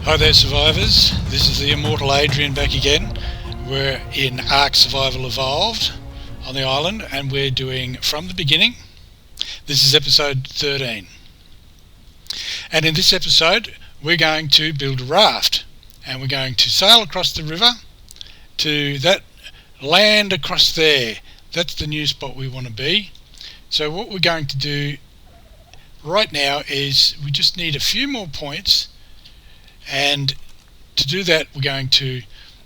Hi there, survivors. This is the immortal Adrian back again. We're in Ark Survival Evolved on the island, and we're doing From the Beginning. This is episode 13. And in this episode, we're going to build a raft, and we're going to sail across the river to that land across there. That's the new spot we want to be. So what we're going to do right now is we just need a few more points. And to do that, we're going to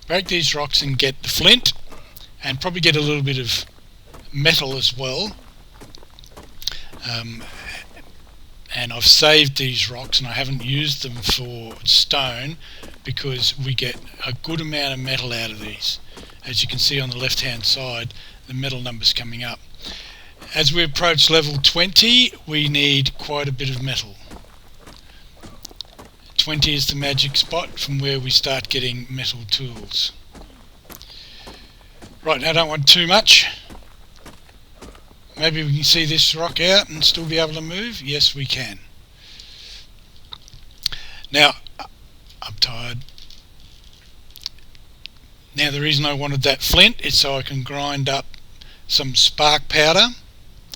break these rocks and get the flint, and probably get a little bit of metal as well. And I've saved these rocks and I haven't used them for stone because we get a good amount of metal out of these. As you can see on the left hand side, the metal numbers coming up. As we approach level 20, we need quite a bit of metal. 20 is the magic spot from where we start getting metal tools. Right, now I don't want too much. Maybe we can see this rock out and still be able to move. Yes, we can. Now, I'm tired. Now the reason I wanted that flint is so I can grind up some spark powder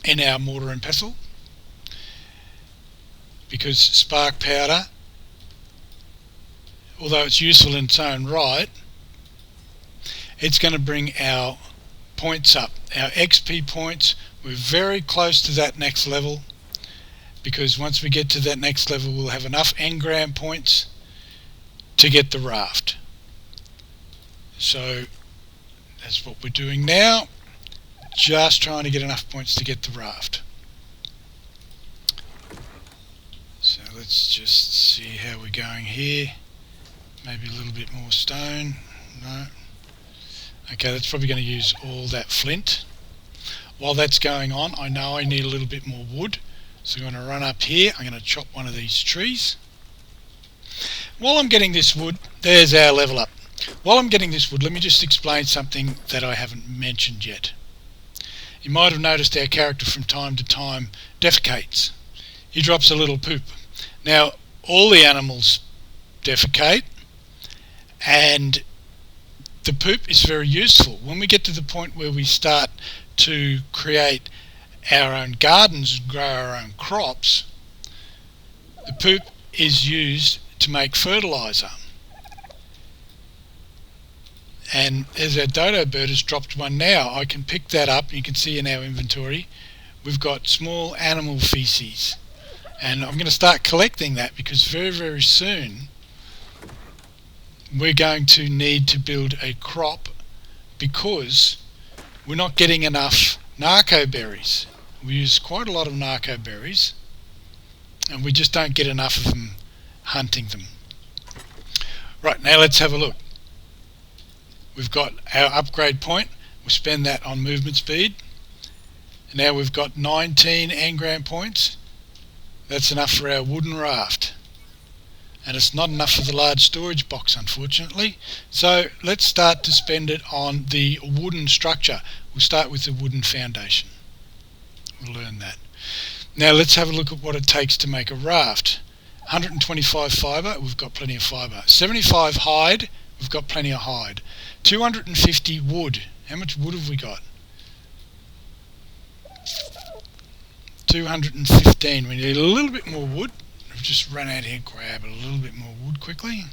in our mortar and pestle. Because spark powder, although it's useful in its own right, it's going to bring our points up, our XP points. We're very close to that next level, because once we get to that next level we'll have enough engram points to get the raft. So that's what we're doing now, just trying to get enough points to get the raft. So let's just see how we're going here. Maybe a little bit more stone. No. Okay, that's probably going to use all that flint. While that's going on, I know I need a little bit more wood. So I'm going to run up here. I'm going to chop one of these trees. While I'm getting this wood, there's our level up. While I'm getting this wood, let me just explain something that I haven't mentioned yet. You might have noticed our character from time to time defecates. He drops a little poop. Now, all the animals defecate, and the poop is very useful. When we get to the point where we start to create our own gardens and grow our own crops, the poop is used to make fertilizer. And as our dodo bird has dropped one now, I can pick that up, and you can see in our inventory we've got small animal feces, and I'm going to start collecting that because very, very soon we're going to need to build a crop, because we're not getting enough narco berries. We use quite a lot of narco berries and we just don't get enough of them hunting them. Right, now let's have a look. We've got our upgrade point. We'll spend that on movement speed. And now we've got 19 engram points. That's enough for our wooden raft. And it's not enough for the large storage box, unfortunately. So let's start to spend it on the wooden structure. We'll start with the wooden foundation. We'll learn that. Now let's have a look at what it takes to make a raft. 125 fibre, we've got plenty of fibre. 75 hide, we've got plenty of hide. 250 wood, how much wood have we got? 215, we need a little bit more wood. I've just run out here and grab a little bit more wood quickly.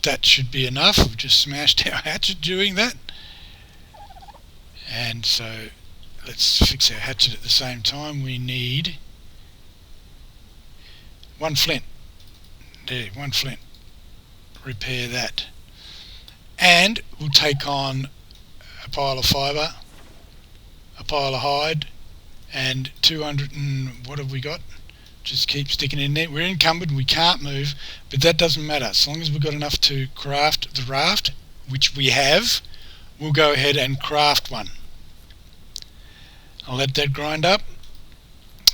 That should be enough. We've just smashed our hatchet doing that. And so let's fix our hatchet at the same time. We need one flint. There, one flint. Repair that. And we'll take on a pile of fibre, a pile of hide, and 200 and what have we got? Just keep sticking in there. We're encumbered, we can't move, but that doesn't matter. As long as we've got enough to craft the raft, which we have, we'll go ahead and craft one. I'll let that grind up,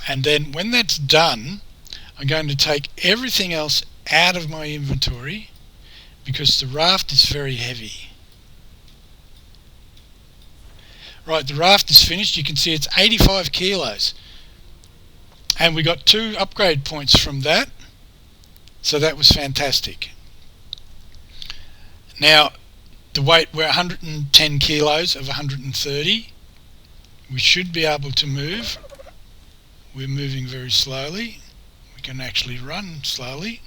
and then when that's done, I'm going to take everything else out of my inventory because the raft is very heavy. Right, the raft is finished. You can see it's 85 kilos. and we got 2 upgrade points from that, so that was fantastic. Now the weight, we're 110 kilos of 130. We should be able to move. We're moving very slowly. We can actually run slowly.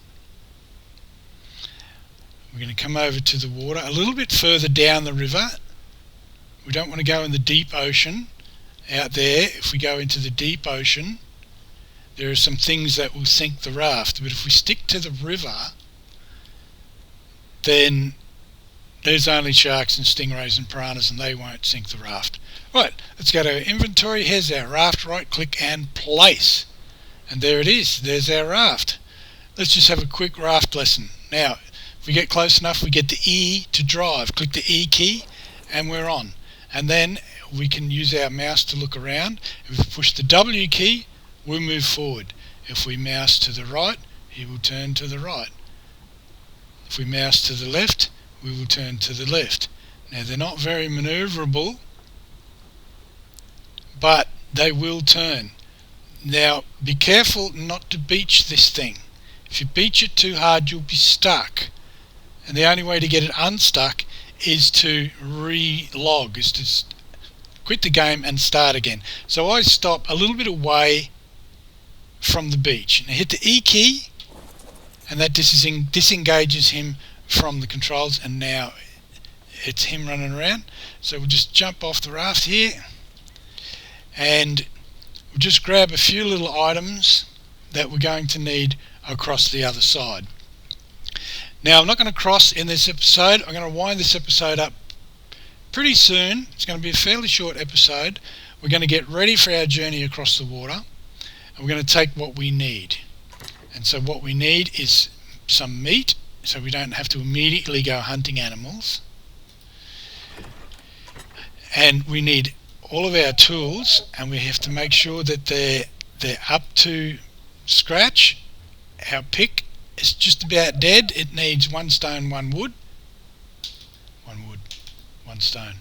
We're going to come over to the water a little bit further down the river. We don't want to go in the deep ocean out there. If we go into the deep ocean, there are some things that will sink the raft, but if we stick to the river, then there's only sharks and stingrays and piranhas, and they won't sink the raft. Right, let's go to our inventory. Here's our raft. Right click and place, and there it is. There's our raft. Let's just have a quick raft lesson. Now if we get close enough, we get the E to drive. Click the E key and we're on, and then we can use our mouse to look around. If we push the W key, we'll move forward. If we mouse to the right, he will turn to the right. If we mouse to the left, we will turn to the left. Now they're not very manoeuvrable, but they will turn. Now be careful not to beach this thing. If you beach it too hard, you'll be stuck, and the only way to get it unstuck is to re-log, is to quit the game and start again. So I stop a little bit away from the beach. Now hit the E key, and that disengages him from the controls, and now it's him running around. So we'll just jump off the raft here, and we'll just grab a few little items that we're going to need across the other side. Now I'm not going to cross in this episode. I'm going to wind this episode up pretty soon. It's going to be a fairly short episode. We're going to get ready for our journey across the water, and we're going to take what we need. And so what we need is some meat, so we don't have to immediately go hunting animals. And we need all of our tools, and we have to make sure that they're up to scratch. Our pick is just about dead. It needs 1 stone, 1 wood. 1 wood, 1 stone.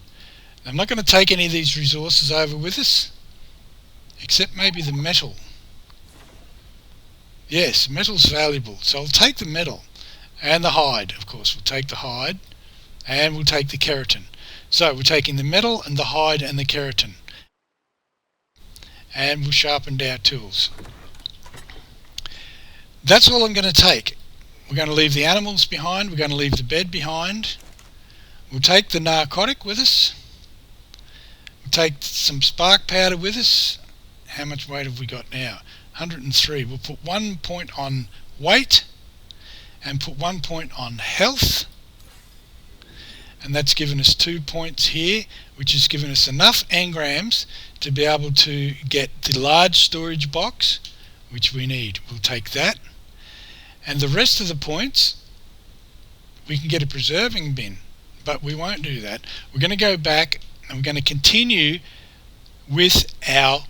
Now, I'm not going to take any of these resources over with us, except maybe the metal. Yes, metal's valuable, so I'll take the metal. And the hide, of course. We'll take the hide, and we'll take the keratin. So we're taking the metal and the hide and the keratin, and we'll sharpen our tools. That's all I'm going to take. We're going to leave the animals behind. We're going to leave the bed behind. We'll take the narcotic with us. We'll take some spark powder with us. How much weight have we got now? 103. We'll put 1 point on weight and put 1 point on health, and that's given us 2 points here, which has given us enough engrams to be able to get the large storage box which we need. We'll take that, and the rest of the points we can get a preserving bin, but we won't do that. We're going to go back and we're going to continue with our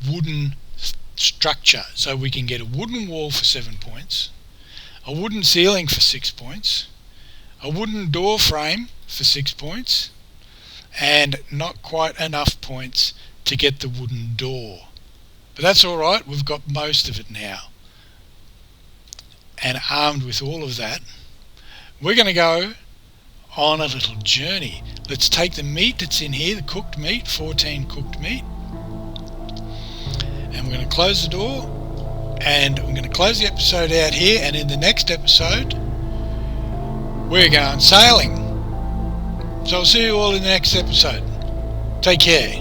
wooden structure. So we can get a wooden wall for 7 points, a wooden ceiling for 6 points, a wooden door frame for 6 points, and not quite enough points to get the wooden door. But that's alright, we've got most of it now. And armed with all of that, we're going to go on a little journey. Let's take the meat that's in here, the cooked meat, 14 cooked meat, and we're going to close the door, and we're going to close the episode out here, and in the next episode we're going sailing. So I'll see you all in the next episode. Take care.